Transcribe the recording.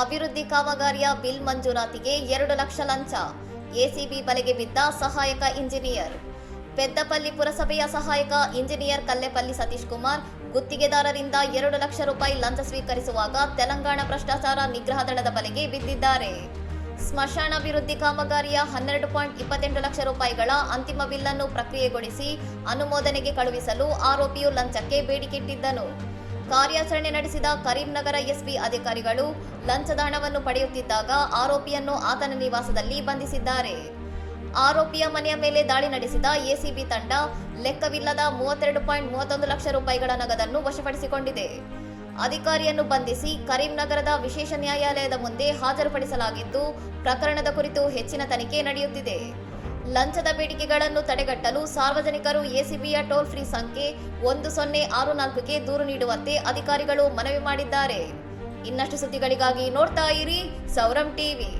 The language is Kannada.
ಅಭಿವೃದ್ಧಿ ಕಾಮಗಾರಿಯ ಬಿಲ್ ಮಂಜೂರಾತಿಗೆ 2 ಲಕ್ಷ ಲಂಚ. ಎಸಿಬಿ ಬಲೆಗೆ ಬಿದ್ದ ಸಹಾಯಕ ಇಂಜಿನಿಯರ್. ಪೆದ್ದಪಲ್ಲಿ ಪುರಸಭೆಯ ಸಹಾಯಕ ಇಂಜಿನಿಯರ್ ಕಲ್ಲೆಪಲ್ಲಿ ಸತೀಶ್ ಕುಮಾರ್ ಗುತ್ತಿಗೆದಾರರಿಂದ 2 ಲಕ್ಷ ರೂಪಾಯಿ ಲಂಚ ಸ್ವೀಕರಿಸುವಾಗ ತೆಲಂಗಾಣ ಭ್ರಷ್ಟಾಚಾರ ನಿಗ್ರಹ ದಳದ ಬಲೆಗೆ ಬಿದ್ದಿದ್ದಾರೆ. ಸ್ಮಶಾನ ಅಭಿವೃದ್ಧಿ ಕಾಮಗಾರಿಯ 12.28 ಲಕ್ಷ ರೂಪಾಯಿಗಳ ಅಂತಿಮ ಬಿಲ್ ಅನ್ನು ಪ್ರಕ್ರಿಯೆಗೊಳಿಸಿ ಅನುಮೋದನೆಗೆ ಕಳುಹಿಸಲು ಆರೋಪಿಯು ಲಂಚಕ್ಕೆ ಬೇಡಿಕೆಯಿಟ್ಟಿದ್ದನು. ಕಾರ್ಯಾಚರಣೆ ನಡೆಸಿದ ಕರೀಂನಗರ ಎಸ್ಪಿ ಅಧಿಕಾರಿಗಳು ಲಂಚದ ಹಣವನ್ನು ಪಡೆಯುತ್ತಿದ್ದಾಗ ಆರೋಪಿಯನ್ನು ಆತನ ನಿವಾಸದಲ್ಲಿ ಬಂಧಿಸಿದ್ದಾರೆ. ಆರೋಪಿಯ ಮನೆಯ ಮೇಲೆ ದಾಳಿ ನಡೆಸಿದ ಎಸಿಬಿ ತಂಡ ಲೆಕ್ಕವಿಲ್ಲದ 32.31 ಲಕ್ಷ ರೂಪಾಯಿಗಳ ನಗದನ್ನು ವಶಪಡಿಸಿಕೊಂಡಿದೆ. ಅಧಿಕಾರಿಯನ್ನು ಬಂಧಿಸಿ ಕರೀಂನಗರದ ವಿಶೇಷ ನ್ಯಾಯಾಲಯದ ಮುಂದೆ ಹಾಜರುಪಡಿಸಲಾಗಿದ್ದು, ಪ್ರಕರಣದ ಕುರಿತು ಹೆಚ್ಚಿನ ತನಿಖೆ ನಡೆಯುತ್ತಿದೆ. ಲಂಚದ ಬೇಡಿಕೆಗಳನ್ನು ತಡೆಗಟ್ಟಲು ಸಾರ್ವಜನಿಕರು ಎಸಿಬಿಯ ಟೋಲ್ ಫ್ರೀ ಸಂಖ್ಯೆ 1064ಗೆ ದೂರು ನೀಡುವಂತೆ ಅಧಿಕಾರಿಗಳು ಮನವಿ ಮಾಡಿದ್ದಾರೆ. ಇನ್ನಷ್ಟು ಸುದ್ದಿಗಳಿಗಾಗಿ ನೋಡ್ತಾ ಇರಿ ಸೌರಂ ಟಿವಿ.